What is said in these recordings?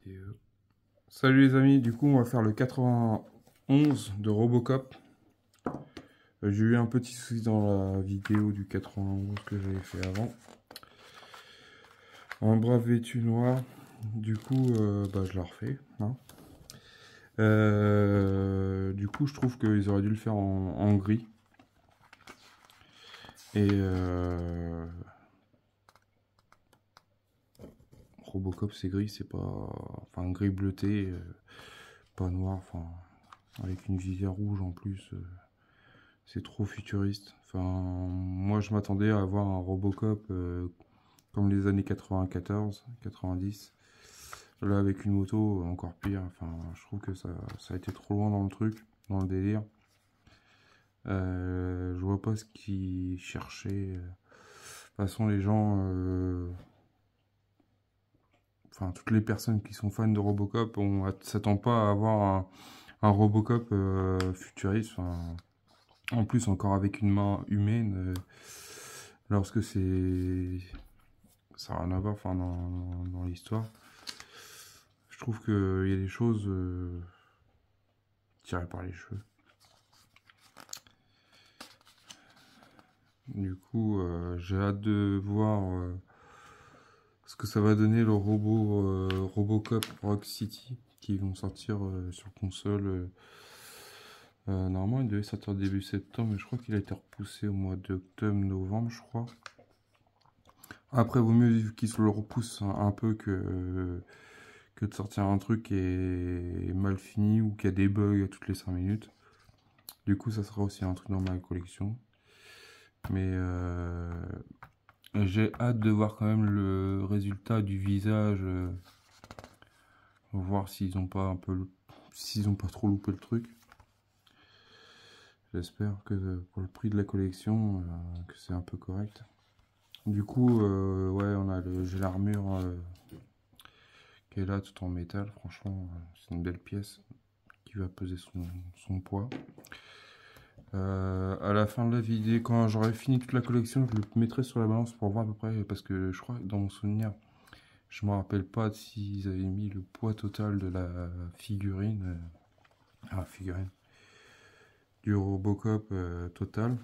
vidéo. Salut les amis, du coup on va faire le 91 de Robocop. J'ai eu un petit souci dans la vidéo du 91 que j'avais fait avant. Un brave vêtu noir, du coup je la refais. Hein. Du coup je trouve qu'ils auraient dû le faire en gris. Et Robocop c'est gris, c'est pas... Enfin gris bleuté, pas noir, enfin avec une visière rouge en plus. C'est trop futuriste. Enfin, moi je m'attendais à avoir un Robocop comme les années 94, 90. Là avec une moto encore pire. Enfin, je trouve que ça a été trop loin dans le truc, dans le délire. Je vois pas ce qu'ils cherchaient. De toute façon, les gens, enfin toutes les personnes qui sont fans de Robocop, on s'attend pas à avoir un Robocop futuriste. Enfin, en plus, encore avec une main humaine, lorsque c'est... Ça n'a rien à voir enfin, dans l'histoire. Je trouve qu'il y a des choses tirées par les cheveux. Du coup, j'ai hâte de voir ce que ça va donner le Robocop Rock City qui vont sortir sur console. Normalement, il devait sortir début septembre, mais je crois qu'il a été repoussé au mois d'octobre, novembre, je crois. Après, vaut mieux qu'ils se le repoussent un peu que de sortir un truc qui est mal fini ou qui a des bugs toutes les 5 minutes. Du coup, ça sera aussi un truc dans ma collection. Mais j'ai hâte de voir quand même le résultat du visage. Voir s'ils ont pas s'ils ont pas trop loupé le truc. J'espère que pour le prix de la collection, que c'est un peu correct. Du coup, ouais, j'ai l'armure qui est là, tout en métal. Franchement, c'est une belle pièce qui va peser son poids. À la fin de la vidéo, quand j'aurai fini toute la collection, je le mettrai sur la balance pour voir à peu près, parce que je crois que dans mon souvenir, je me rappelle pas s'ils avaient mis le poids total de la figurine, du Robocop total.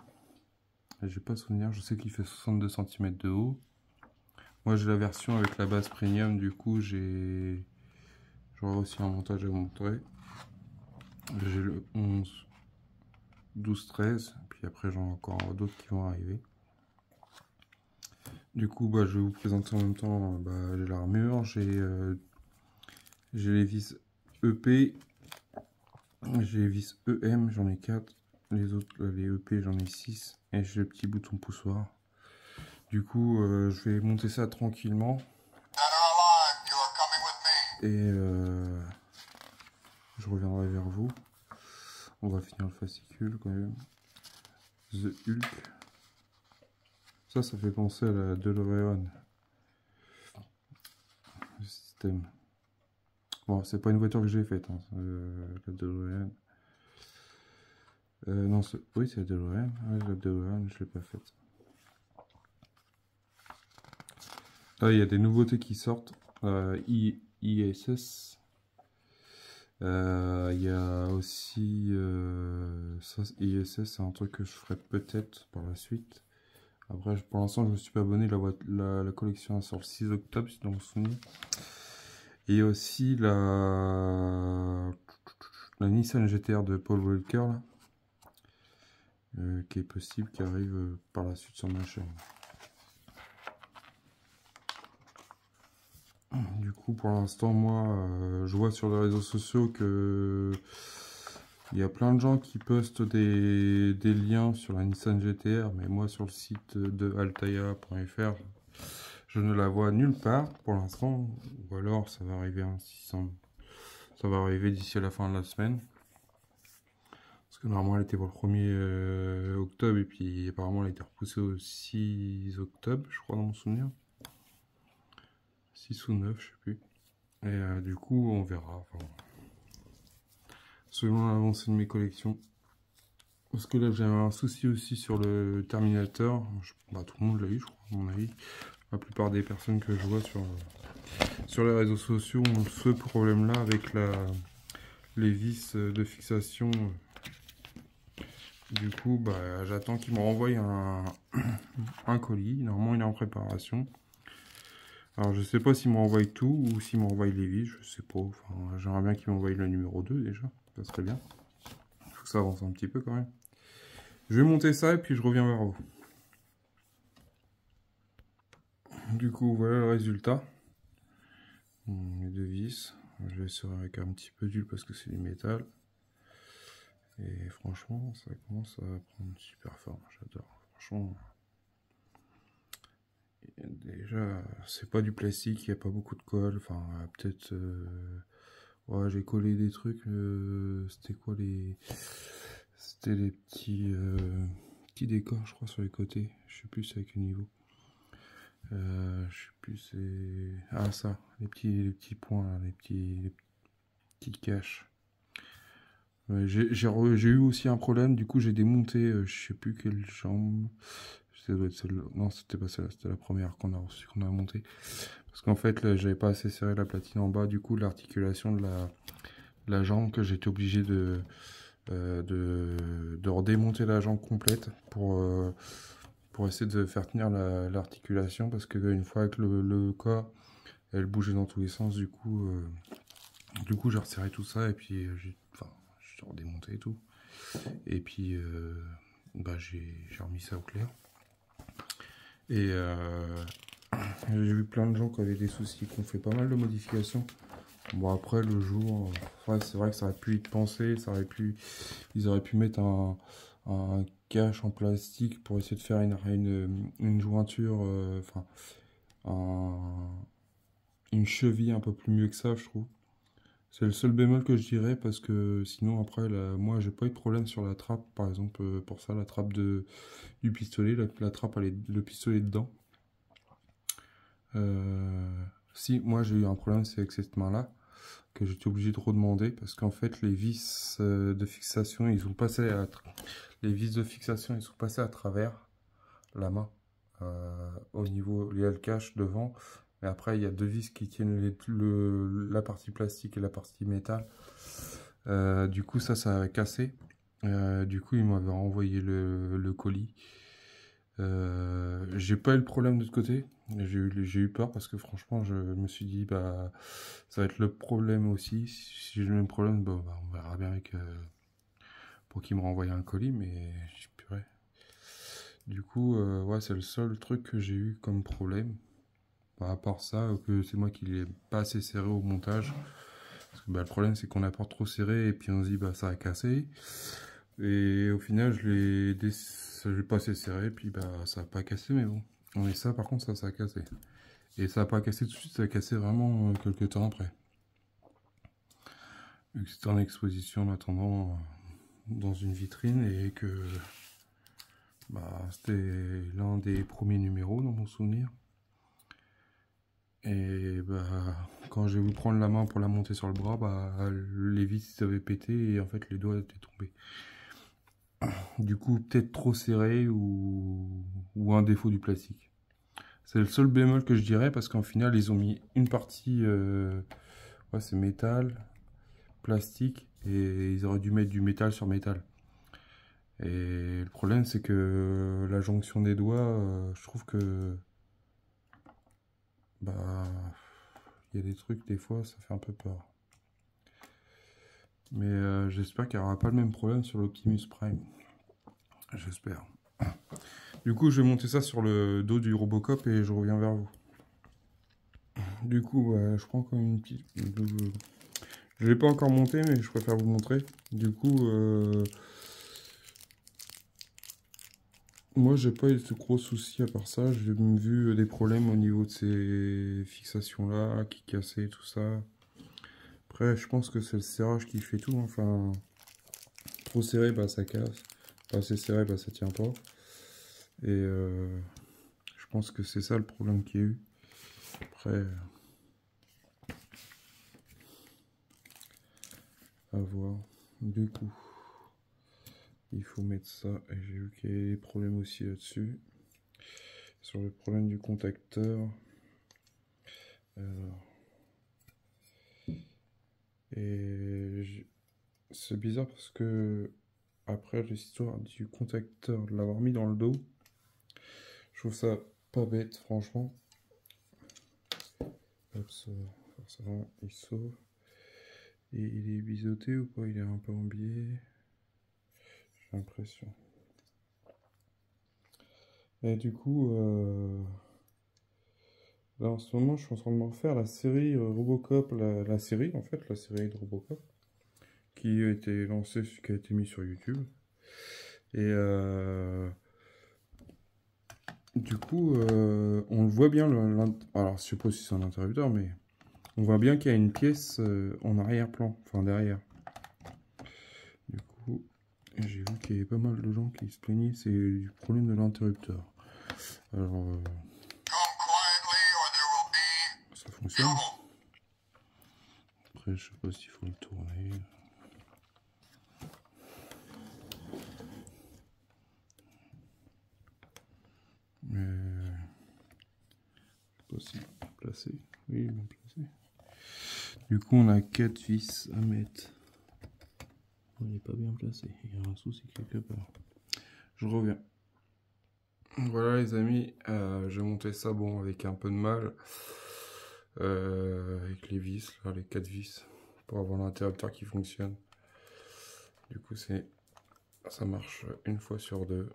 J'ai pas souvenir, je sais qu'il fait 62 cm de haut. Moi j'ai la version avec la base premium, du coup j'aurai aussi un montage à vous montrer. J'ai le 11, 12, 13, puis après j'en ai encore d'autres qui vont arriver. Du coup je vais vous présenter en même temps, j'ai l'armure, j'ai les vis EP, j'ai les vis EM, j'en ai 4, les autres, les EP j'en ai 6, et j'ai le petit bouton poussoir. Du coup je vais monter ça tranquillement. Et je reviendrai vers vous. On va finir le fascicule quand même. The Hulk. Ça fait penser à la DeLorean. Le système. Bon, c'est pas une voiture que j'ai faite, hein, la DeLorean. Non, oui, c'est la DeLorean. Ouais, la DeLorean, je l'ai pas faite. Là, il y a des nouveautés qui sortent. ISS. Il y a aussi ça, ISS, c'est un truc que je ferai peut-être par la suite. Après, pour l'instant, je me suis pas abonné. La collection sort le 6 octobre, si dans mon souvenir. Et aussi la Nissan GTR de Paul Walker, là, qui est possible, qui arrive par la suite sur ma chaîne. Du coup, pour l'instant, moi, je vois sur les réseaux sociaux que il y a plein de gens qui postent des liens sur la Nissan GTR, mais moi, sur le site de altaya.fr, je ne la vois nulle part pour l'instant. Ou alors, ça va arriver ça va arriver d'ici à la fin de la semaine. Parce que normalement, elle était pour le 1er octobre, et puis apparemment, elle a été repoussée au 6 octobre, je crois, dans mon souvenir. 6 ou 9, je sais plus. Et du coup, on verra. Enfin, selon l'avancée de mes collections. Parce que là, j'ai un souci aussi sur le Terminator. Tout le monde l'a eu, je crois, à mon avis. La plupart des personnes que je vois sur les réseaux sociaux ont ce problème-là avec les vis de fixation. Du coup, bah, j'attends qu'ils me renvoient un colis. Normalement, il est en préparation. Alors, je sais pas s'ils m'envoient tout ou s'ils m'envoient les vis. Je sais pas. Enfin, j'aimerais bien qu'ils m'envoient le numéro 2 déjà. Ça serait bien. Il faut que ça avance un petit peu quand même. Je vais monter ça et puis je reviens vers vous. Du coup, voilà le résultat. Les deux vis. Je vais serrer avec un petit peu d'huile parce que c'est du métal. Et franchement, ça commence à prendre super fort. J'adore. Franchement, déjà, c'est pas du plastique, il n'y a pas beaucoup de colle. Enfin, peut-être. Ouais, j'ai collé des trucs. C'était quoi les. C'était les petits décors, je crois, sur les côtés. Je sais plus c'est à quel niveau. Je sais plus c'est. Ah, ça, les petits points, là, les petites caches. J'ai eu aussi un problème, du coup j'ai démonté, je sais plus quelle jambe. Ça doit être celle. Non, c'était pas celle-là, c'était la première qu'on a reçue, qu'on a montée. Parce qu'en fait, là, j'avais pas assez serré la platine en bas, du coup l'articulation de la jambe, que j'étais obligé de redémonter la jambe complète pour essayer de faire tenir l'articulation, parce qu'une fois avec le corps, elle bougeait dans tous les sens, du coup j'ai resserré tout ça, et puis j'ai redémonté et tout. Et puis bah, j'ai remis ça au clair. Et j'ai vu plein de gens qui avaient des soucis, qui ont fait pas mal de modifications. Bon, après le jour, ouais, c'est vrai que ça aurait pu être pensé, ils auraient pu mettre un cache en plastique pour essayer de faire une jointure, enfin une cheville un peu plus mieux que ça, je trouve. C'est le seul bémol que je dirais, parce que sinon après, moi j'ai pas eu de problème sur la trappe, par exemple, pour ça, la trappe du pistolet, la trappe, le pistolet dedans. Si, moi j'ai eu un problème, c'est avec cette main-là, que j'étais obligé de redemander, parce qu'en fait les vis de fixation, les vis de fixation, ils sont passés à travers la main, au niveau, il y a le cache devant, mais après il y a deux vis qui tiennent la partie plastique et la partie métal. Du coup ça a cassé. Du coup ils m'avaient renvoyé le colis. J'ai pas eu le problème de l'autre côté. J'ai eu peur, parce que franchement je me suis dit bah ça va être le problème aussi. Si j'ai le même problème, bah, on verra bien avec pour qu'ils me renvoient un colis, mais purée. Du coup ouais, c'est le seul truc que j'ai eu comme problème. Bah, à part ça, que c'est moi qui l'ai pas assez serré au montage. Parce que bah, le problème c'est qu'on a pas trop serré et puis on se dit bah ça a cassé. Et au final je l'ai pas assez serré, puis bah ça a pas cassé, mais bon. Mais ça par contre ça a cassé. Et ça a pas cassé tout de suite, ça a cassé vraiment quelques temps après. Vu que c'était en exposition en attendant dans une vitrine, et que bah, c'était l'un des premiers numéros dans mon souvenir. Et bah, quand j'ai voulu prendre la main pour la monter sur le bras, bah, les vis avaient pété et en fait les doigts étaient tombés. Du coup, peut-être trop serré ou un défaut du plastique. C'est le seul bémol que je dirais, parce qu'en final, ils ont mis une partie, ouais, c'est métal, plastique, et ils auraient dû mettre du métal sur métal. Et le problème, c'est que la jonction des doigts, je trouve que bah, il y a des trucs, des fois, ça fait un peu peur. Mais j'espère qu'il n'y aura pas le même problème sur l'Optimus Prime. J'espère. Du coup, je vais monter ça sur le dos du Robocop et je reviens vers vous. Du coup, je prends comme une petite... Je ne l'ai pas encore monté, mais je préfère vous montrer. Du coup, moi, j'ai pas eu de gros soucis à part ça. J'ai vu des problèmes au niveau de ces fixations-là, qui cassaient, tout ça. Après, je pense que c'est le serrage qui fait tout. Enfin, trop serré, bah ça casse. Pas assez serré, bah ça tient pas. Et je pense que c'est ça le problème qu'il y a eu. Après, à voir. Du coup, il faut mettre ça. Et j'ai vu qu'il y avait des problèmes aussi là-dessus. Sur le problème du contacteur. Alors. Et c'est bizarre parce que après l'histoire du contacteur, de l'avoir mis dans le dos, je trouve ça pas bête, franchement. Hop, ça, forcément, il sauve. Et il est biseauté ou pas? Il est un peu en biais. J'ai l'impression. Et du coup, là en ce moment, je suis en train de me refaire la série Robocop, la série en fait, la série de Robocop, qui a été lancée, qui a été mise sur YouTube. Et du coup, on le voit bien, alors je sais pas si c'est un interrupteur, mais on voit bien qu'il y a une pièce en arrière-plan, enfin derrière. Du coup, j'ai vu qu'il y avait pas mal de gens qui se plaignaient, c'est du problème de l'interrupteur. Alors, ça fonctionne. Après, je sais pas s'il faut le tourner. Mais je sais pas si bien placé. Oui, bien placé. Du coup, on a 4 vis à mettre. Il n'est pas bien placé. Il y a un souci quelque part. Je reviens. Voilà les amis, j'ai monté ça bon avec un peu de mal. Avec les vis, là, les 4 vis. Pour avoir l'interrupteur qui fonctionne. Du coup, ça marche une fois sur deux.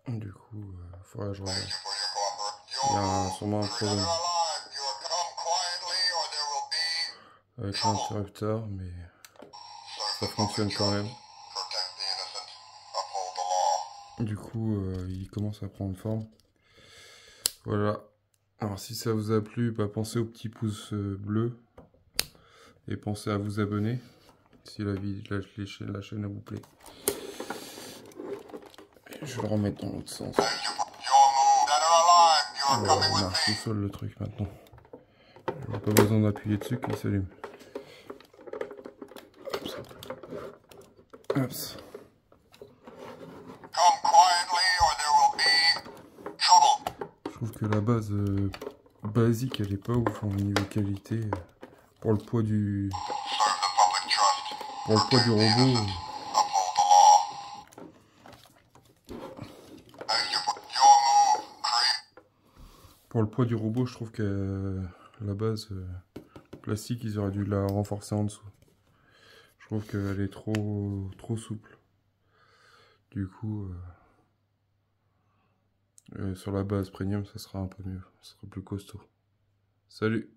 Du coup, faudrait que je regarde. Il y a sûrement un problème avec l'interrupteur, mais ça fonctionne quand même. Du coup, il commence à prendre forme. Voilà. Alors, si ça vous a plu, bah, pensez au petit pouce bleu. Et pensez à vous abonner si la chaîne vous plaît. Et je vais le remettre dans l'autre sens. Alors, il marche tout seul le truc maintenant. Je n'ai pas besoin d'appuyer dessus qu'il s'allume. Hop. Je trouve que la base basique elle est pas ouf au niveau qualité pour le poids du robot. Pour le poids du robot, je trouve que la base plastique, ils auraient dû la renforcer en dessous. Je trouve qu'elle est trop souple. Du coup, sur la base premium, ça sera un peu mieux. Ça sera plus costaud. Salut!